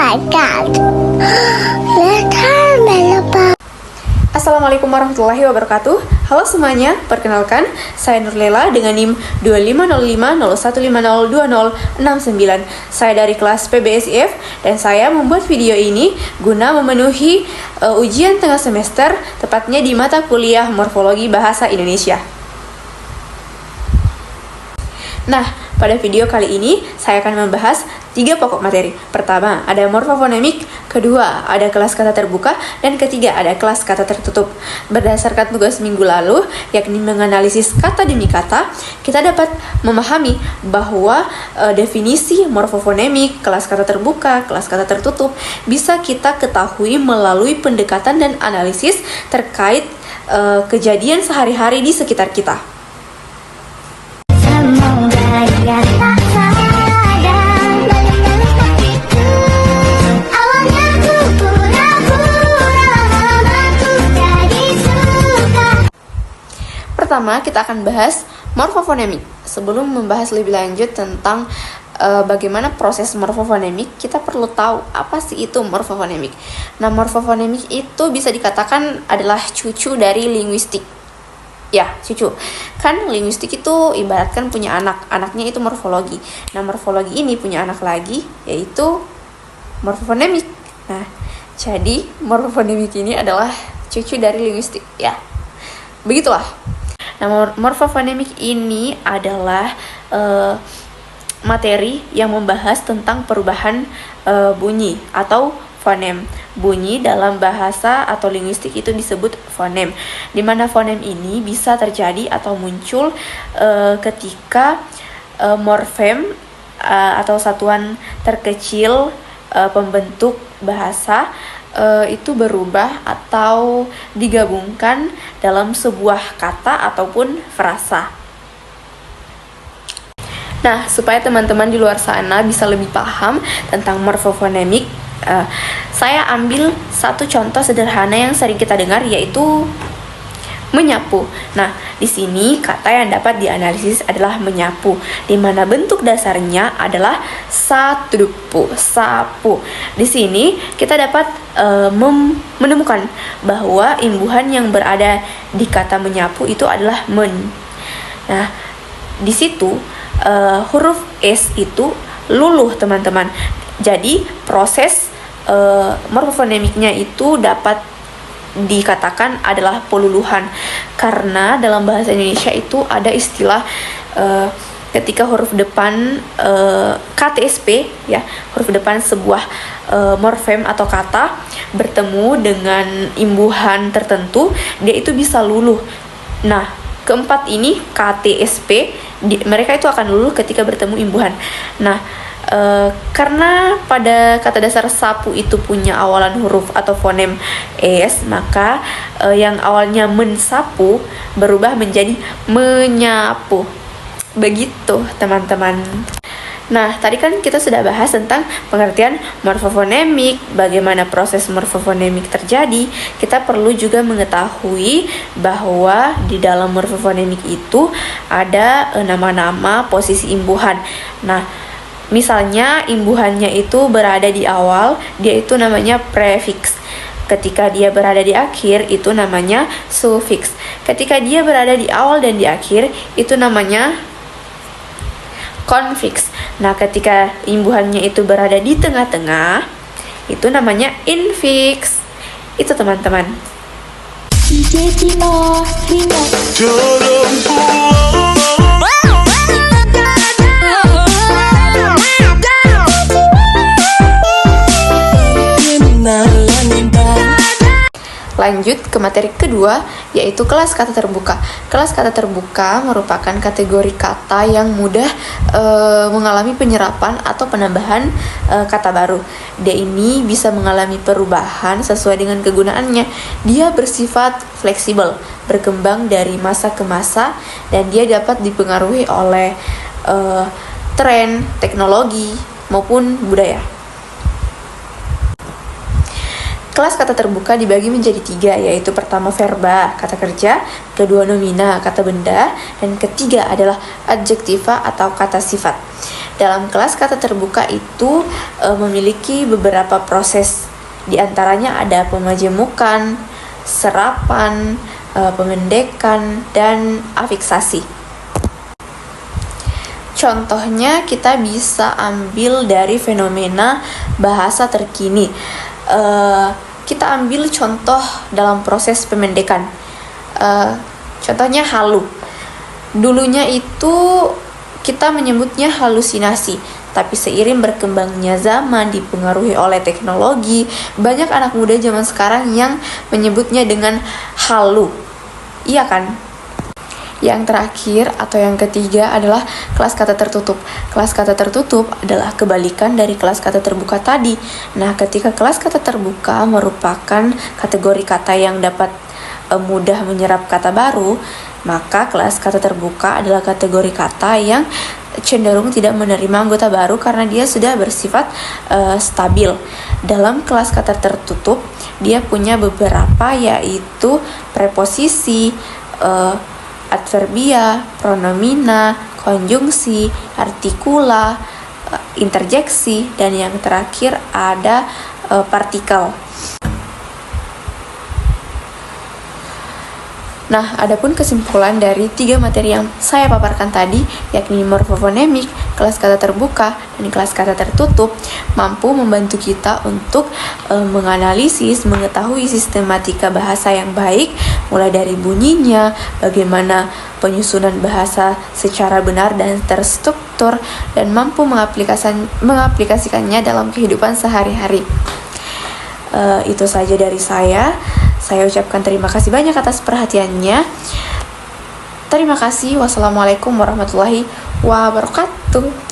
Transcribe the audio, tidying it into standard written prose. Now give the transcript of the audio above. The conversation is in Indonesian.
my god. Letter. Assalamualaikum warahmatullahi wabarakatuh. Halo semuanya, perkenalkan saya Nurlela dengan NIM 250501502069. Saya dari kelas PBSIF dan saya membuat video ini guna memenuhi ujian tengah semester, tepatnya di mata kuliah Morfologi Bahasa Indonesia. Nah, pada video kali ini saya akan membahas 3 pokok materi. Pertama, ada morfofonemik, kedua, ada kelas kata terbuka, dan ketiga, ada kelas kata tertutup. Berdasarkan tugas minggu lalu, yakni menganalisis kata demi kata, kita dapat memahami bahwa definisi morfofonemik, kelas kata terbuka, kelas kata tertutup bisa kita ketahui melalui pendekatan dan analisis terkait kejadian sehari-hari di sekitar kita. Pertama, kita akan bahas morfofonemik. Sebelum membahas lebih lanjut tentang bagaimana proses morfofonemik, kita perlu tahu apa sih itu morfofonemik. Nah, morfofonemik itu bisa dikatakan adalah cucu dari linguistik. Ya, cucu. Kan linguistik itu ibaratkan punya anak, anaknya itu morfologi. Nah, morfologi ini punya anak lagi, yaitu morfofonemik. Nah, jadi morfofonemik ini adalah cucu dari linguistik, ya. Begitulah. Nah, morfofonemik ini adalah materi yang membahas tentang perubahan bunyi atau fonem. Bunyi dalam bahasa atau linguistik itu disebut fonem, di mana fonem ini bisa terjadi atau muncul ketika morfem atau satuan terkecil pembentuk bahasa itu berubah atau digabungkan dalam sebuah kata ataupun frasa. Nah, supaya teman-teman di luar sana bisa lebih paham tentang morfofonemik, saya ambil satu contoh sederhana yang sering kita dengar, yaitu menyapu. Nah, di sini kata yang dapat dianalisis adalah menyapu, di mana bentuk dasarnya adalah sapu. Di sini kita dapat menemukan bahwa imbuhan yang berada di kata menyapu itu adalah men. Nah, di situ huruf S itu luluh, teman-teman. Jadi proses morfofonemiknya itu dapat dikatakan adalah peluluhan, karena dalam bahasa Indonesia itu ada istilah ketika huruf depan KTSP, ya, huruf depan sebuah morfem atau kata bertemu dengan imbuhan tertentu, dia itu bisa luluh. Nah, keempat ini KTSP, mereka itu akan luluh ketika bertemu imbuhan. Nah, karena pada kata dasar sapu itu punya awalan huruf atau fonem S, maka yang awalnya mensapu berubah menjadi menyapu. Begitu, teman-teman. Nah, tadi kan kita sudah bahas tentang pengertian morfofonemik, bagaimana proses morfofonemik terjadi. Kita perlu juga mengetahui bahwa di dalam morfofonemik itu ada nama-nama posisi imbuhan. Nah, misalnya imbuhannya itu berada di awal, dia itu namanya prefiks. Ketika dia berada di akhir, itu namanya sufiks. Ketika dia berada di awal dan di akhir, itu namanya konfiks. Nah, ketika imbuhannya itu berada di tengah-tengah, itu namanya infiks. Itu, teman-teman. Lanjut ke materi kedua, yaitu kelas kata terbuka. Kelas kata terbuka merupakan kategori kata yang mudah mengalami penyerapan atau penambahan kata baru. Dia ini bisa mengalami perubahan sesuai dengan kegunaannya. Dia bersifat fleksibel, berkembang dari masa ke masa, dan dia dapat dipengaruhi oleh tren, teknologi, maupun budaya. Kelas kata terbuka dibagi menjadi 3, yaitu pertama verba, kata kerja, kedua nomina, kata benda, dan ketiga adalah adjektiva atau kata sifat. Dalam kelas kata terbuka itu memiliki beberapa proses. Di antaranya ada pemajemukan, serapan, pemendekan, dan afiksasi. Contohnya kita bisa ambil dari fenomena bahasa terkini. Kita ambil contoh dalam proses pemendekan. Contohnya halu. Dulunya itu kita menyebutnya halusinasi, tapi seiring berkembangnya zaman dipengaruhi oleh teknologi, banyak anak muda zaman sekarang yang menyebutnya dengan halu. Iya kan? Yang terakhir atau yang ketiga adalah kelas kata tertutup. Kelas kata tertutup adalah kebalikan dari kelas kata terbuka tadi. Nah, ketika kelas kata terbuka merupakan kategori kata yang dapat mudah menyerap kata baru, maka kelas kata terbuka adalah kategori kata yang cenderung tidak menerima anggota baru karena dia sudah bersifat stabil. Dalam kelas kata tertutup, dia punya beberapa, yaitu preposisi, adverbia, pronomina, konjungsi, artikula, interjeksi, dan yang terakhir ada partikel. Nah, adapun kesimpulan dari 3 materi yang saya paparkan tadi, yakni morfofonemik, kelas kata terbuka, dan kelas kata tertutup, mampu membantu kita untuk menganalisis, mengetahui sistematika bahasa yang baik, mulai dari bunyinya, bagaimana penyusunan bahasa secara benar dan terstruktur, dan mampu mengaplikasikannya dalam kehidupan sehari-hari. Itu saja dari saya. Saya ucapkan terima kasih banyak atas perhatiannya. Terima kasih. Wassalamualaikum warahmatullahi wabarakatuh.